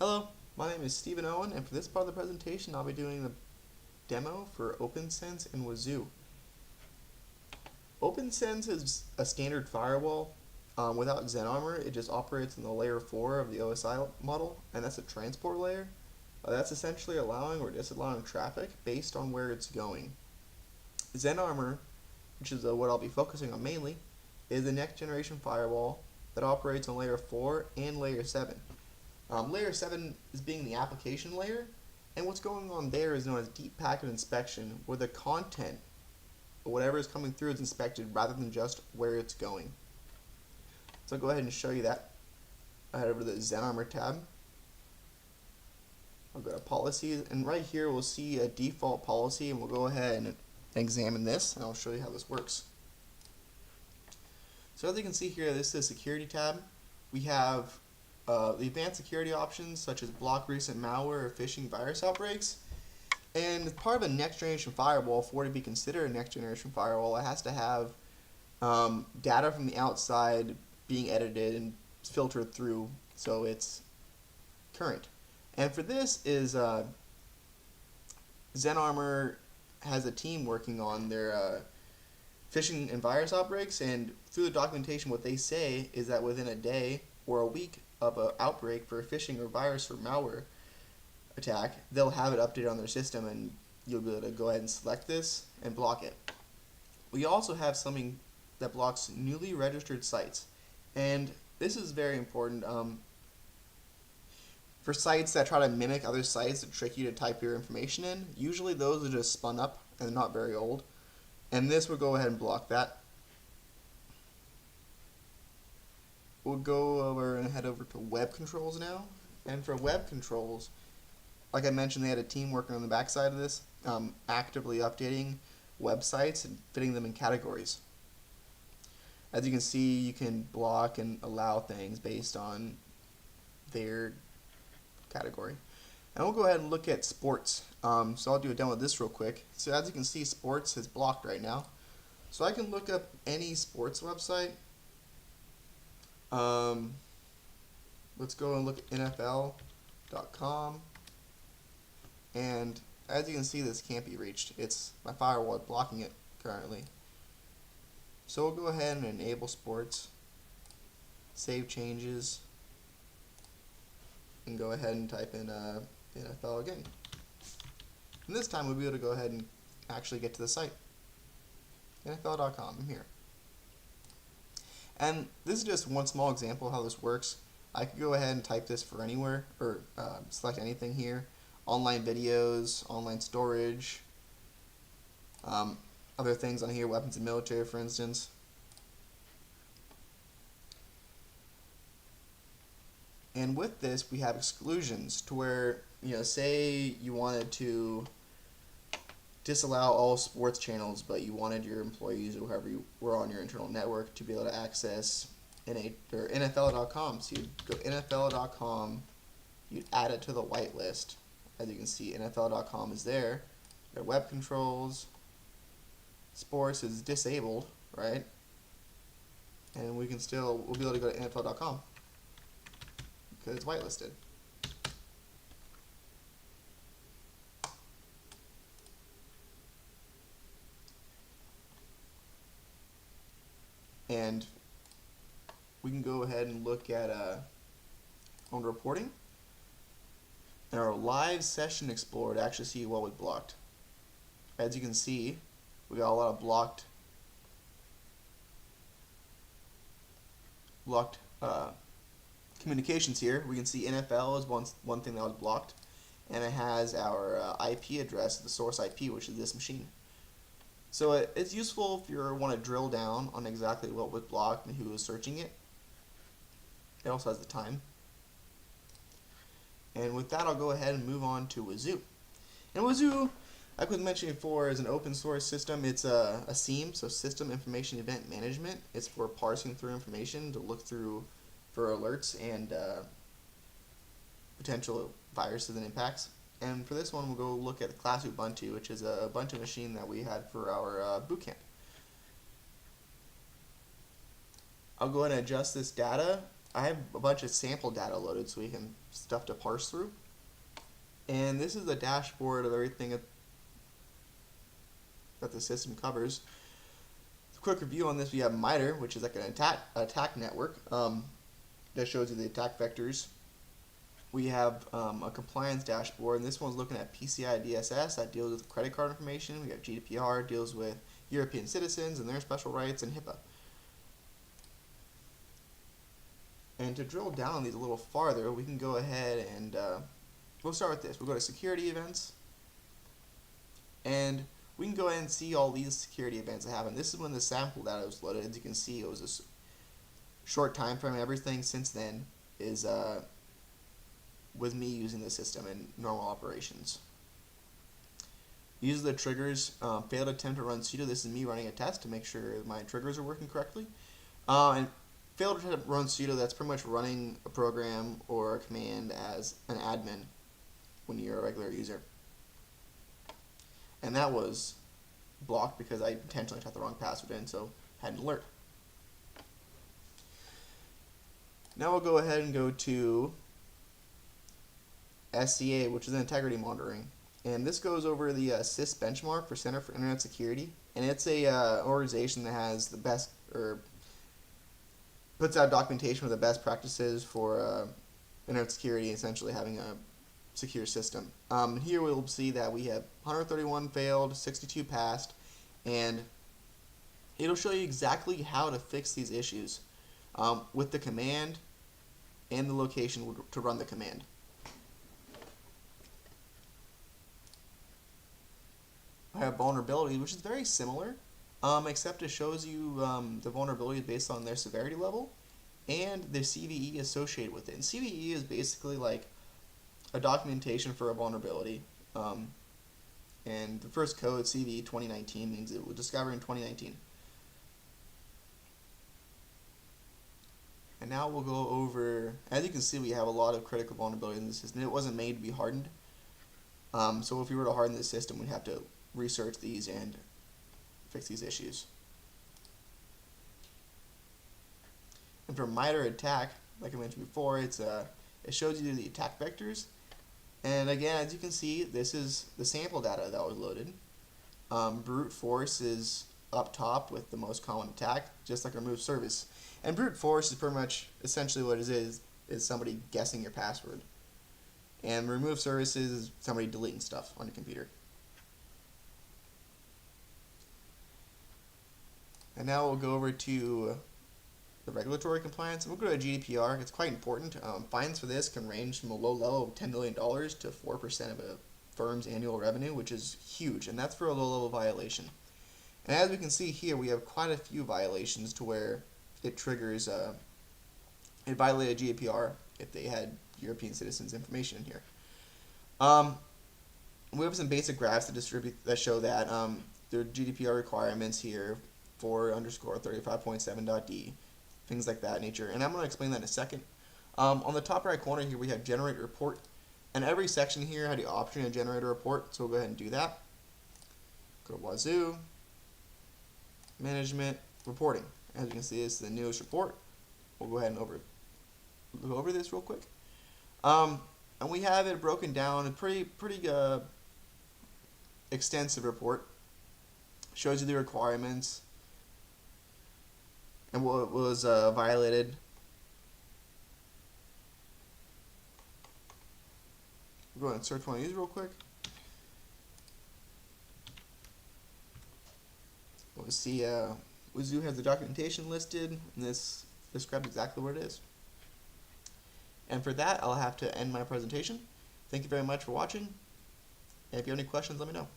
Hello, my name is Stephen Owen, and for this part of the presentation, I'll be doing the demo for opnsense and Wazoo. opnsense is a standard firewall. Without XenArmor, it just operates in the layer 4 of the OSI model, and that's a transport layer. That's essentially allowing or disallowing traffic based on where it's going. XenArmor, which is what I'll be focusing on mainly, is the next generation firewall that operates on layer 4 and layer 7. Layer 7 is being the application layer, and what's going on there is known as deep packet inspection, where the content, or whatever is coming through, is inspected rather than just where it's going. So I'll go ahead and show you that. I'll head over to the XenArmor tab. I'll go to policies, and right here we'll see a default policy, and we'll go ahead and examine this, and I'll show you how this works. So as you can see here, this is the security tab. We have the advanced security options such as block recent malware or phishing virus outbreaks. And as part of a next generation firewall, for it to be considered a next generation firewall, it has to have data from the outside being edited and filtered through so it's current. And for this is XenArmor has a team working on their phishing and virus outbreaks, and through the documentation what they say is that within a day or a week of an outbreak for a phishing or virus or malware attack, they'll have it updated on their system, and you'll be able to go ahead and select this and block it. We also have something that blocks newly registered sites, and this is very important for sites that try to mimic other sites that trick you to type your information in. Usually those are just spun up and not very old, and this will go ahead and block that. We'll go over and head over to web controls now. And for web controls, like I mentioned, they had a team working on the backside of this, actively updating websites and fitting them in categories. As you can see, you can block and allow things based on their category. And we'll go ahead and look at sports. So I'll do a demo of this real quick. So as you can see, sports is blocked right now. So I can look up any sports website. Let's go and look at NFL.com, and as you can see, this can't be reached. It's my firewall blocking it currently. So we'll go ahead and enable sports, save changes, and go ahead and type in NFL again. And this time we'll be able to go ahead and actually get to the site. NFL.com, I'm here. And this is just one small example of how this works. I could go ahead and type this for anywhere, or select anything here. Online videos, online storage, other things on here, weapons and military, for instance. And with this, we have exclusions to where, say you wanted to disallow all sports channels, but you wanted your employees or whoever you were on your internal network to be able to access NFL.com. So you'd go NFL.com, you'd add it to the whitelist. As you can see, NFL.com is there. Their web controls, sports is disabled, right? And we'll be able to go to NFL.com because it's whitelisted. And we can go ahead and look at on reporting and our live session explorer to actually see what was blocked. As you can see, we got a lot of blocked communications here. We can see NFL is one thing that was blocked, and it has our IP address, the source IP, which is this machine. So it's useful if you want to drill down on exactly what was blocked and who was searching it. It also has the time. And with that, I'll go ahead and move on to Wazoo. And Wazoo, like I was mentioning before, is an open source system. It's a SIEM, so System Information Event Management. It's for parsing through information to look through for alerts and potential viruses and impacts. And for this one, we'll go look at the class Ubuntu, which is a Ubuntu machine that we had for our boot camp. I'll go ahead and adjust this data I have a bunch of sample data loaded so we can stuff to parse through. And this is the dashboard of everything that the system covers. A quick review on this: we have MITRE, which is like an attack network that shows you the attack vectors. We have a compliance dashboard, and this one's looking at PCI DSS that deals with credit card information. We have GDPR, deals with European citizens and their special rights, and HIPAA. And to drill down on these a little farther, we can go ahead and we'll start with this. We'll go to security events, and we can go ahead and see all these security events that happen. This is when the sample data was loaded. As you can see, it was a short time frame. Everything since then is with me using the system in normal operations. These are the triggers. Failed attempt to run sudo. This is me running a test to make sure my triggers are working correctly. And failed to run sudo, that's pretty much running a program or a command as an admin when you're a regular user. And that was blocked because I intentionally typed the wrong password in, so had an alert. Now we'll go ahead and go to SCA, which is integrity monitoring. And this goes over the CIS benchmark for Center for Internet Security. And it's a organization that has the best, or puts out documentation with the best practices for internet security, essentially having a secure system. Here we'll see that we have 131 failed, 62 passed, and it'll show you exactly how to fix these issues with the command and the location to run the command. I have vulnerability, which is very similar, except it shows you the vulnerability based on their severity level and the CVE associated with it. And CVE is basically like a documentation for a vulnerability. And the first code, CVE 2019, means it was discovered in 2019. And now we'll go over, as you can see, we have a lot of critical vulnerabilities in the system. It wasn't made to be hardened. So if we were to harden the system, we'd have to research these and fix these issues. And for MITRE attack, like I mentioned before, it shows you the attack vectors. And again, as you can see, this is the sample data that was loaded. Brute force is up top with the most common attack, just like remove service. And brute force is pretty much essentially what it is somebody guessing your password. And remove services is somebody deleting stuff on your computer. And now we'll go over to the regulatory compliance. We'll go to GDPR. It's quite important. Fines for this can range from a low level of $10 million to 4% of a firm's annual revenue, which is huge, and that's for a low level violation. And as we can see here, we have quite a few violations to where it triggers, it violated GDPR if they had European citizens' information in here. We have some basic graphs that show that there are GDPR requirements here for _35.7.d, things like that nature. And I'm going to explain that in a second. On the top right corner here, we have generate report. And every section here had the option to generate a report, so we'll go ahead and do that. Go to Wazoo, Management, Reporting. As you can see, this is the newest report. We'll go ahead and go over this real quick. And we have it broken down, a pretty extensive report. Shows you the requirements and what was violated. We'll go ahead and search one of these real quick. We'll see Wazoo has the documentation listed, and this describes exactly what it is. And for that, I'll have to end my presentation. Thank you very much for watching, and if you have any questions, let me know.